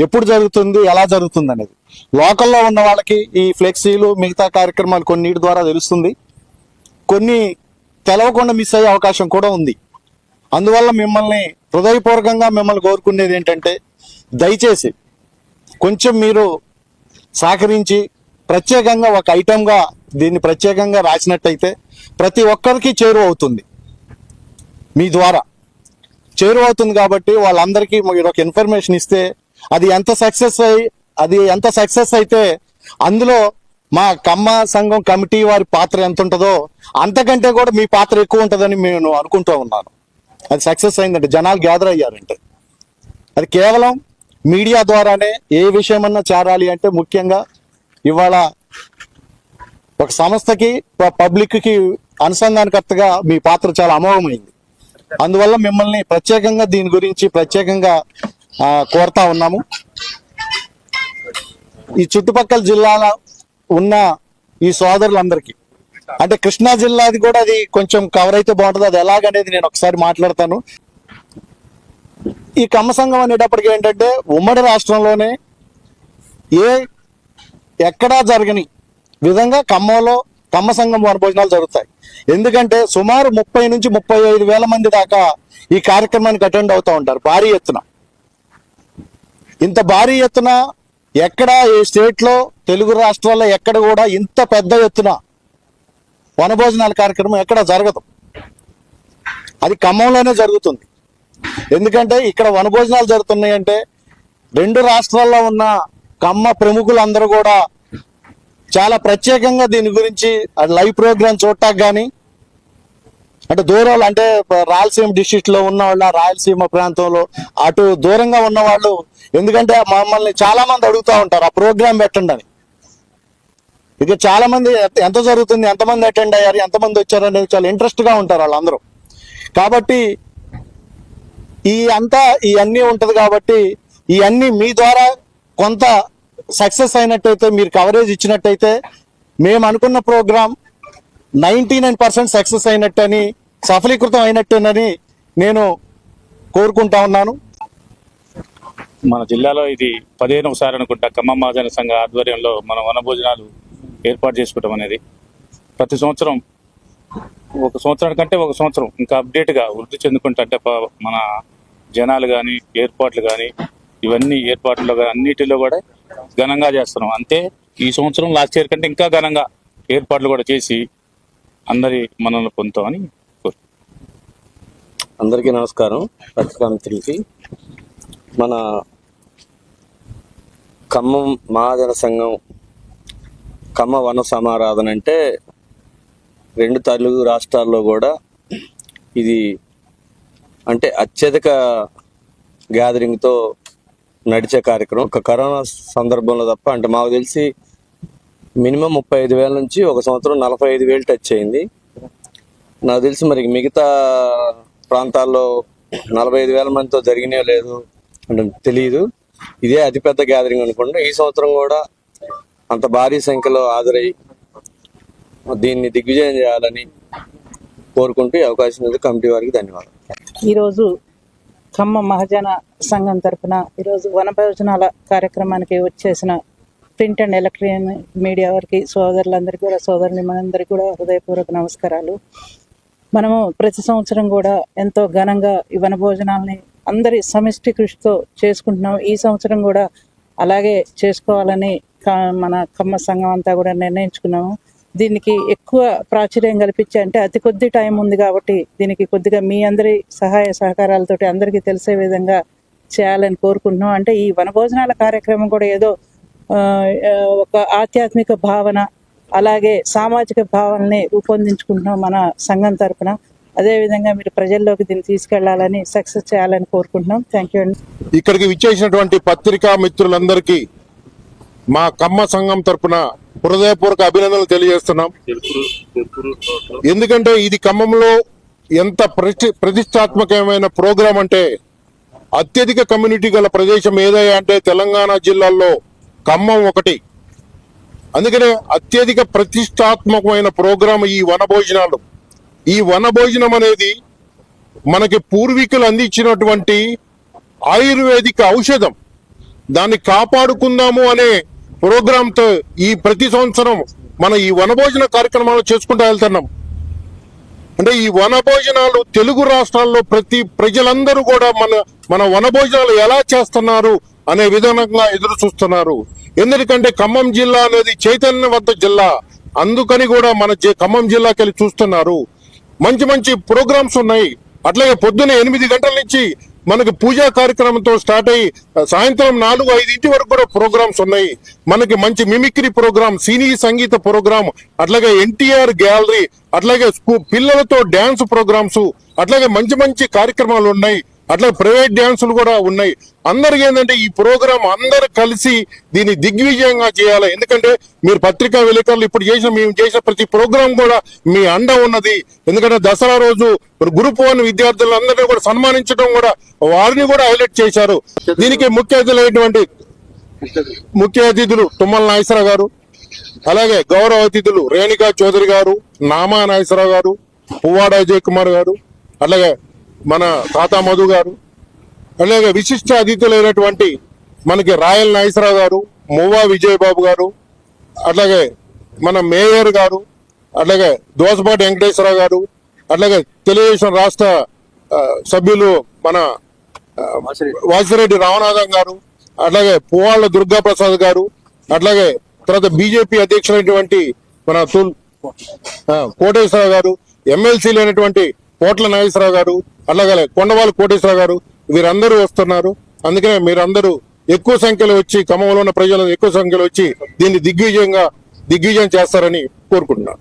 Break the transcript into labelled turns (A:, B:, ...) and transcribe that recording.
A: ఎప్పుడు జరుగుతుంది, ఎలా జరుగుతుంది అనేది లోకల్లో ఉన్న వాళ్ళకి ఈ ఫ్లెక్సీలు మిగతా కార్యక్రమాలు కొన్నిటి ద్వారా తెలుస్తుంది, కొన్ని తెలవకుండా మిస్ అయ్యే అవకాశం కూడా ఉంది. అందువల్ల మిమ్మల్ని హృదయపూర్వకంగా మిమ్మల్ని కోరుకునేది ఏంటంటే, దయచేసి కొంచెం మీరు సహకరించి ప్రత్యేకంగా ఒక ఐటెంగా దీన్ని ప్రత్యేకంగా రాసినట్టయితే ప్రతి ఒక్కరికి చేరువ అవుతుంది, మీ ద్వారా చేరువ అవుతుంది. కాబట్టి వాళ్ళందరికీ మీరు ఒక ఇన్ఫర్మేషన్ ఇస్తే అది ఎంత సక్సెస్ అయితే అందులో మా కమ్మ సంఘం కమిటీ వారి పాత్ర ఎంత ఉంటుందో అంతకంటే కూడా మీ పాత్ర ఎక్కువ ఉంటుందని నేను అనుకుంటూ ఉన్నాను. అది సక్సెస్ అయిందంటే, జనాలు గ్యాదర్ అయ్యారంటే, అది కేవలం మీడియా ద్వారానే ఏ విషయమన్నా చేరాలి అంటే ముఖ్యంగా ఇవాళ ఒక సంస్థకి పబ్లిక్కి అనుసంధానకర్తగా మీ పాత్ర చాలా అమోఘమైంది. అందువల్ల మిమ్మల్ని ప్రత్యేకంగా దీని గురించి ప్రత్యేకంగా కోరుతా ఉన్నాము. ఈ చుట్టుపక్కల జిల్లాల ఉన్న ఈ సోదరులందరికీ, అంటే కృష్ణా జిల్లాది కూడా అది కొంచెం కవర్ అయితే బాగుంటుంది. అది ఎలాగనేది నేను ఒకసారి మాట్లాడతాను. ఈ కమ్మ సంఘం అనేటప్పటికి ఏంటంటే ఉమ్మడి రాష్ట్రంలోనే ఎక్కడా జరగని విధంగా కమ్మ సంఘం వనభోజనాలు జరుగుతాయి. ఎందుకంటే సుమారు 30 నుంచి 35,000 మంది దాకా ఈ కార్యక్రమానికి అటెండ్ అవుతూ ఉంటారు భారీ ఎత్తున. ఇంత భారీ ఎత్తున ఎక్కడ ఈ స్టేట్లో తెలుగు రాష్ట్రాల్లో ఎక్కడ కూడా ఇంత పెద్ద ఎత్తున వనభోజనాల కార్యక్రమం ఎక్కడ జరగదు. అది ఖమ్మంలోనే జరుగుతుంది. ఎందుకంటే ఇక్కడ వనభోజనాలు జరుగుతున్నాయంటే 2 రాష్ట్రాల్లో ఉన్న కమ్మ ప్రముఖులందరూ కూడా చాలా ప్రత్యేకంగా దీని గురించి లైవ్ ప్రోగ్రామ్ చూడటానికి కానీ, అంటే దూరాలు, అంటే రాయలసీమ డిస్ట్రిక్ట్ లో ఉన్న వాళ్ళ, రాయలసీమ ప్రాంతంలో అటు దూరంగా ఉన్న వాళ్ళు, ఎందుకంటే మమ్మల్ని చాలా మంది అడుగుతూ ఉంటారు ఆ ప్రోగ్రామ్ పెట్టండి అని. ఇక చాలా మంది ఎంత జరుగుతుంది, ఎంతమంది అటెండ్ అయ్యారు, ఎంతమంది వచ్చారు అనేది చాలా ఇంట్రెస్ట్ గా ఉంటారు వాళ్ళందరూ. కాబట్టి ఇవన్నీ ఉంటది. కాబట్టి ఇవన్నీ మీ ద్వారా కొంత సక్సెస్ అయినట్టయితే, మీరు కవరేజ్ ఇచ్చినట్టయితే మేము అనుకున్న ప్రోగ్రాం 99% సక్సెస్ అయినట్టని, సఫలీకృతం అయినట్టేనని నేను కోరుకుంటా ఉన్నాను.
B: మన జిల్లాలో ఇది 15వ సారి అనుకుంటా ఖమ్మం మహాజన సంఘ ఆధ్వర్యంలో మనం వనభోజనాలు ఏర్పాటు చేసుకోవడం అనేది. ప్రతి సంవత్సరం ఒక సంవత్సరం ఇంకా అప్డేట్గా వృద్ధి చెందుకుంటా, అంటే మన జనాలు కానీ, ఏర్పాట్లు కానీ, ఇవన్నీ ఏర్పాట్లు కానీ అన్నిటిలో కూడా ఘనంగా చేస్తున్నాం. అంతే ఈ సంవత్సరం లాస్ట్ ఇయర్ కంటే ఇంకా ఘనంగా ఏర్పాట్లు కూడా చేసి అందరి మనల్ని పొందుతామని
C: అందరికీ నమస్కారం. పత్రికా మిత్రులకి, మన ఖమ్మం మహాజన సంఘం ఖమ్మ వన సమారాధన అంటే 2 తెలుగు రాష్ట్రాల్లో కూడా ఇది అంటే అత్యధిక గ్యాదరింగ్తో నడిచే కార్యక్రమం. ఒక కరోనా సందర్భంలో తప్ప, అంటే మాకు తెలిసి మినిమం 35,000 నుంచి ఒక సంవత్సరం 45,000 టచ్ అయింది. నాకు తెలిసి మరి మిగతా ప్రాంతాల్లో 45,000 మందితో జరిగినే లేదు అంటే తెలియదు. ఇదే అతిపెద్ద గ్యాదరింగ్ అనుకుంటా. ఈ సంవత్సరం కూడా అంత భారీ సంఖ్యలో హాజరై దీన్ని దిగ్విజయం చేయాలని కోరుకుంటూ ఈ అవకాశం ఉంది. కమిటీ వారికి ధన్యవాదాలు.
D: ఈరోజు ఖమ్మం మహాజన సంఘం తరఫున ఈరోజు వనభోజనాల కార్యక్రమానికి వచ్చేసిన ప్రింట్ అండ్ ఎలక్ట్రానిక్ మీడియా వారికి, సోదరులందరికీ కూడా, సోదరులందరికీ కూడా హృదయపూర్వక నమస్కారాలు. మనము ప్రతి సంవత్సరం కూడా ఎంతో ఘనంగా ఈ వనభోజనాలని అందరి సమిష్టి కృషితో చేసుకుంటున్నాం. ఈ సంవత్సరం కూడా అలాగే చేసుకోవాలని మన ఖమ్మ సంఘం అంతా కూడా నిర్ణయించుకున్నాము. దీనికి ఎక్కువ ప్రాచుర్యం కల్పించే, అంటే అతి కొద్ది టైం ఉంది కాబట్టి దీనికి కొద్దిగా మీ అందరి సహాయ సహకారాలతోటి అందరికీ తెలిసే విధంగా చేయాలని కోరుకుంటున్నాం. అంటే ఈ వనభోజనాల కార్యక్రమం కూడా ఏదో ఒక ఆధ్యాత్మిక భావన, అలాగే సామాజిక భావనని రూపొందించుకుంటున్నాం మన సంఘం తరఫున. అదేవిధంగా మీరు ప్రజల్లోకి దీన్ని తీసుకెళ్లాలని, సక్సెస్ చేయాలని కోరుకుంటున్నాం. థ్యాంక్ యూ అండి.
E: ఇక్కడికి విచ్చేసినటువంటి పత్రికా మిత్రులందరికీ మా ఖమ్మ సంఘం తరఫున హృదయపూర్వక అభినందనలు తెలియజేస్తున్నాం. ఎందుకంటే ఇది ఖమ్మంలో ఎంత ప్రతిష్టాత్మకమైన ప్రోగ్రాం అంటే, అత్యధిక కమ్యూనిటీ గల ప్రదేశం ఏదైనా అంటే తెలంగాణ జిల్లాల్లో ఖమ్మం ఒకటి. అందుకనే అత్యధిక ప్రతిష్టాత్మకమైన ప్రోగ్రాం ఈ వనభోజనాలు. ఈ వనభోజనం అనేది మనకి పూర్వీకులు అందించినటువంటి ఆయుర్వేదిక ఔషధం. దాన్ని కాపాడుకుందాము అనే ప్రోగ్రాంతో ఈ ప్రతి సంవత్సరం మన ఈ వనభోజన కార్యక్రమాలు చేసుకుంటూ వెళ్తున్నాం. అంటే ఈ వనభోజనాలు తెలుగు రాష్ట్రాల్లో ప్రతి ప్రజలందరూ కూడా మన వనభోజనాలు ఎలా చేస్తున్నారు అనే విధానంగా ఎదురు చూస్తున్నారు. ఎందుకంటే ఖమ్మం జిల్లా అనేది చైతన్యవంత జిల్లా, అందుకని కూడా మన ఖమ్మం జిల్లాకి వెళ్ళి చూస్తున్నారు. మంచి మంచి ప్రోగ్రామ్స్ ఉన్నాయి. అట్లాగే పొద్దున్న 8 గంటల నుంచి మనకి పూజా కార్యక్రమంతో స్టార్ట్ అయ్యి సాయంత్రం 4-5 వరకు కూడా ప్రోగ్రామ్స్ ఉన్నాయి. మనకి మంచి మిమిక్రీ ప్రోగ్రామ్, సినీ సంగీత ప్రోగ్రామ్, అట్లాగే ఎన్టీఆర్ గ్యాలరీ, అట్లాగే పిల్లలతో డ్యాన్స్ ప్రోగ్రామ్స్, అట్లాగే మంచి మంచి కార్యక్రమాలు ఉన్నాయి. అట్లా ప్రైవేట్ డ్యాన్సులు కూడా ఉన్నాయి. అందరికి ఏంటంటే ఈ ప్రోగ్రాం అందరు కలిసి దీన్ని దిగ్విజయంగా చేయాలి. ఎందుకంటే మీరు పత్రికా విలేకరులు ఇప్పుడు మేము చేసిన ప్రతి ప్రోగ్రాం కూడా మీ అండ ఉన్నది. ఎందుకంటే దసరా రోజు గ్రూప్ 1 విద్యార్థులందరినీ కూడా సన్మానించడం కూడా వారిని కూడా హైలైట్ చేశారు. దీనికి ముఖ్య అతిథులు తుమ్మల నాగేశ్వరరావు గారు, అలాగే గౌరవ అతిథులు రేణుకా చౌదరి గారు, నామా నాగేశ్వరరావు గారు, పువ్వాడ అజయ్ కుమార్ గారు, అట్లాగే మన తాతా మధు గారు, అలాగే విశిష్ట అతిథులైనటువంటి మనకి రాయల్ నాగేశ్వరరావు గారు, మువ్వా విజయబాబు గారు, అట్లాగే మన మేయర్ గారు, అట్లాగే దోసపాటి వెంకటేశ్వరరావు గారు, అట్లాగే తెలుగుదేశం రాష్ట్ర సభ్యులు మన వాసిరెడ్డి రామనాథం గారు, అట్లాగే పువ్వాళ్ళ దుర్గా ప్రసాద్ గారు, అట్లాగే తర్వాత బీజేపీ అధ్యక్షులైనటువంటి మన కోటేశ్వరరావు గారు, ఎమ్మెల్సీలు అయినటువంటి కోట్ల నాగేశ్వరరావు గారు, అలాగే కొండవాళ్ళ కోటేశ్వరరావు గారు, వీరందరూ వస్తున్నారు. అందుకనే మీరందరూ ఎక్కువ సంఖ్యలో వచ్చి ఖమ్మంలో ఉన్న ప్రజలు ఎక్కువ సంఖ్యలో వచ్చి దీన్ని దిగ్విజయం చేస్తారని కోరుకుంటున్నాను.